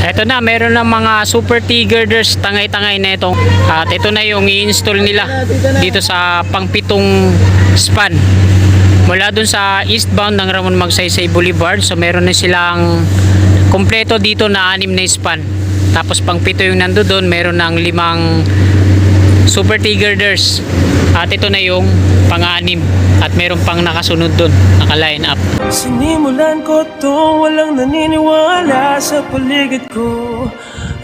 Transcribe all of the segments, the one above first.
Ito na, meron ng mga super T-girders, tangay-tangay na itong. At ito na yung i-install nila dito sa pangpitong span. Mula dun sa eastbound ng Ramon Magsaysay Boulevard. So meron na silang kompleto dito na 6 na span. Tapos pangpito yung nando doon, meron ng 5 super T-girders. At ito na yung pang-6 at meron pang nakasunod doon, naka-line up. Sinimulan ko to, walang naniniwala sa paligid ko.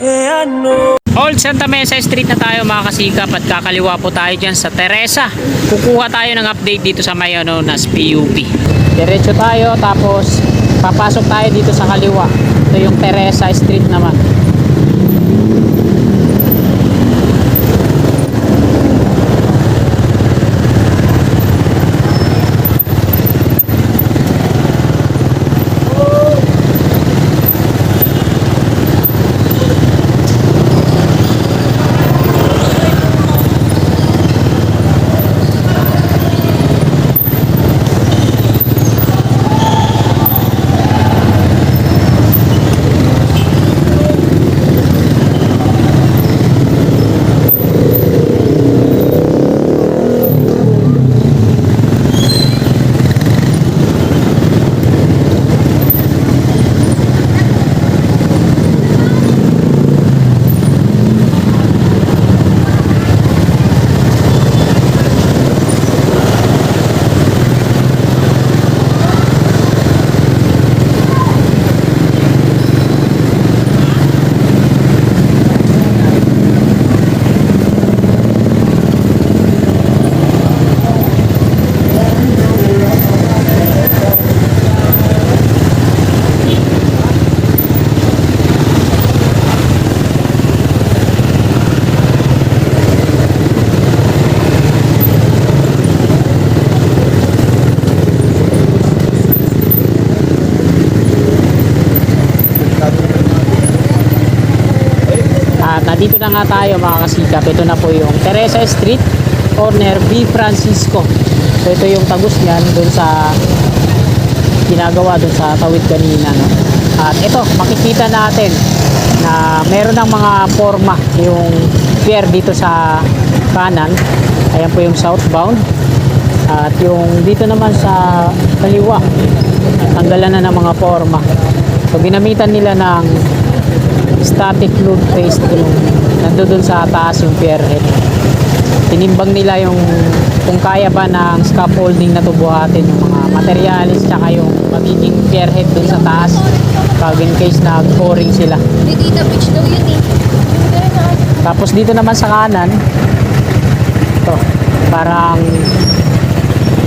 Ano? Old Santa Mesa Street na tayo mga kasikap at kakaliwa po tayo dyan sa Teresa. Kukuha tayo ng update dito sa may nas PUP. Diretso tayo tapos papasok tayo dito sa kaliwa. Ito yung Teresa Street naman. Dito na nga tayo mga kasikap. Ito na po yung Teresa Street, corner B. Francisco. So ito yung tagus niyan dun sa ginagawa dun sa tawid kanina, no? At ito, makikita natin na meron ng mga forma yung pier dito sa kanan. Ayan po yung southbound. At yung dito naman sa kaliwa, tanggalan na ng mga forma. So ginamitan nila ng static load paste yung nandoon sa taas yung pier head. Tinimbang nila yung kung kaya ba ng scaffolding na tubuhatin yung mga materialis tsaka yung magiging pier head dun sa taas pag in case na pouring sila. Dito beach daw yun eh. Tapos dito naman sa kanan ito, parang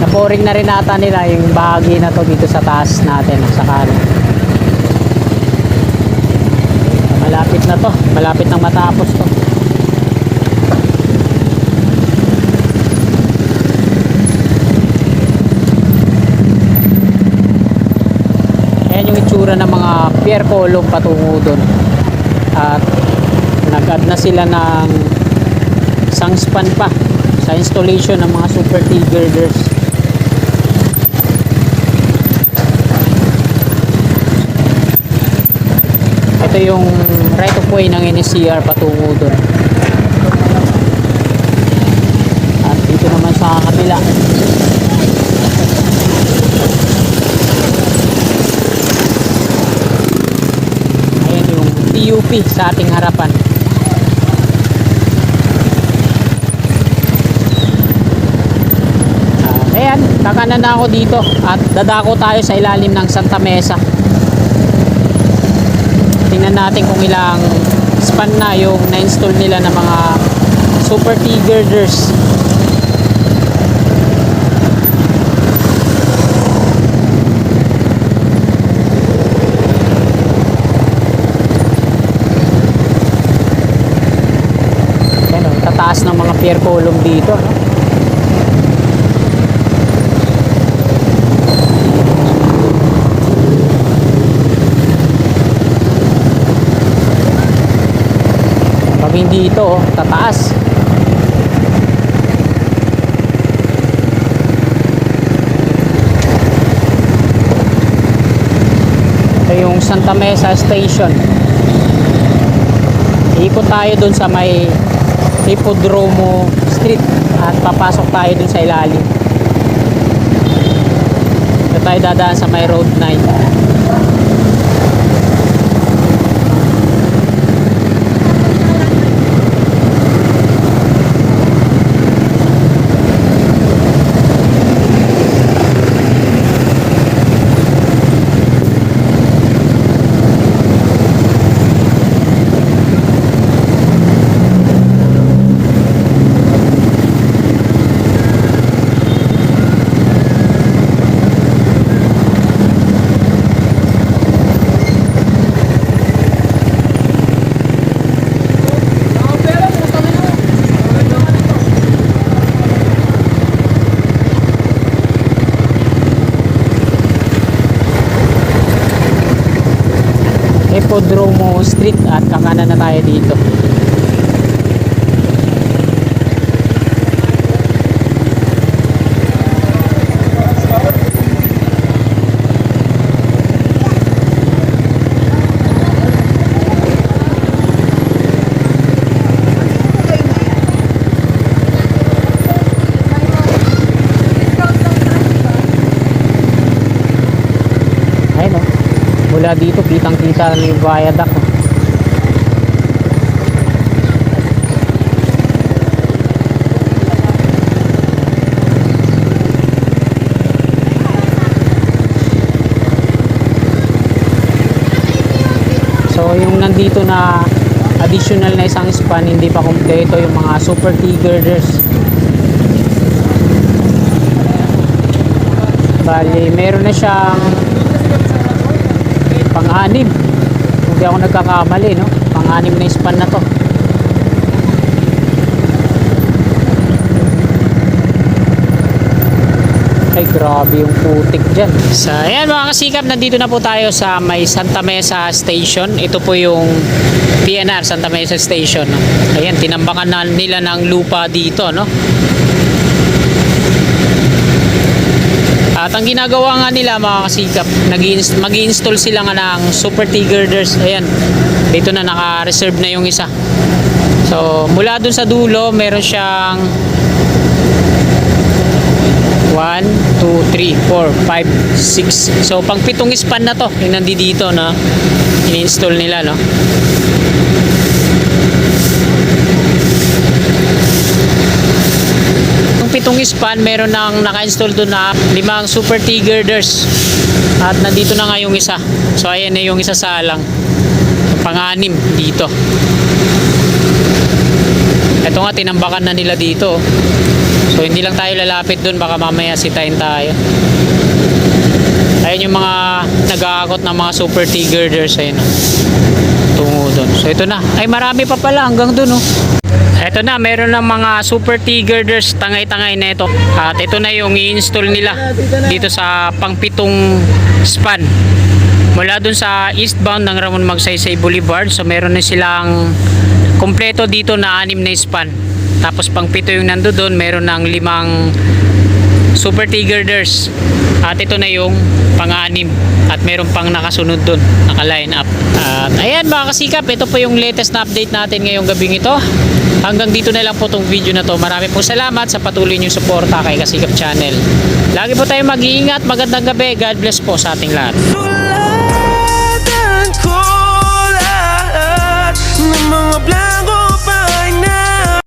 na-pouring na rin ata nila yung bahagi na to dito sa taas natin sa kanan. Malapit na to, malapit nang matapos to. Ayan yung itsura ng mga pier column patungo doon. At nag-add na sila ng isang span pa sa installation ng mga super T-girders. Ito yung right of way ng NSCR patungo doon. At dito naman sa kabila, ayan yung PUP sa ating harapan. Ayan, kakanan na ako dito at dadako tayo sa ilalim ng Santa Mesa. Tingnan natin kung ilang span na yung na-install nila ng mga super T-girders. Yan o, tataas ng mga pier column dito, no? Hindi ito, tataas. Ito yung Santa Mesa Station. ikot tayo dun sa may Hipodromo Street at papasok tayo dun sa ilalim. Ito tayo dadaan sa may Road 9. Hipodromo Street at kakanan na tayo dito. Ayun oh. Mula dito kitang kita ng viaduct. So yung nandito na additional na isang span, hindi pa kumpleto yung mga super T-girders. Bali meron na siyang pang-anim, hindi ako nagkakamali, no? Pang-anim na span na to. Ay grabe yung putik dyan. So ayan mga kasikap, nandito na po tayo sa may Santa Mesa Station. Ito po yung PNR Santa Mesa Station, no? Ayan, tinambakan na nila ng lupa dito, no? At ang ginagawa nga nila mga kasikap, mag-i-install sila nga ng super T-girders. Ayan, dito na naka-reserve na yung isa. So mula dun sa dulo meron siyang 1, 2, 3, 4, 5, 6. So pang 7 span na to yung nandito na in-install nila, no? Pitong span, meron nang naka-install doon na 5 super T-girders at nandito na nga yung isa. So ayan na yung isa sa alang pang-anim dito. Ito nga, tinambakan na nila dito. So hindi lang tayo lalapit doon, baka mamaya sitayin tayo. Ayan yung mga nag-aakot ng mga super T-girders, ayun, tungo doon. So ito na, ay marami pa pala hanggang doon, oh. Ito na, meron ng mga super T-girders, tangay-tangay na ito. At ito na yung i-install nila dito sa pang-7 span. Mula dun sa eastbound ng Ramon Magsaysay Boulevard. So meron na silang kompleto dito na 6 na span. Tapos pang-7 yung nandoon, meron ng 5 super T-girders. At ito na yung pang-6 at meron pang nakasunod dun, naka-line up. At ayan mga kasikap, ito po yung latest na update natin ngayong gabing ito. Hanggang dito na lang po tong video na to. Marami pong salamat sa patuloy niyong suporta kay Kasikap Channel. Lagi po tayong mag-iingat. Magandang gabi. God bless po sa ating lahat.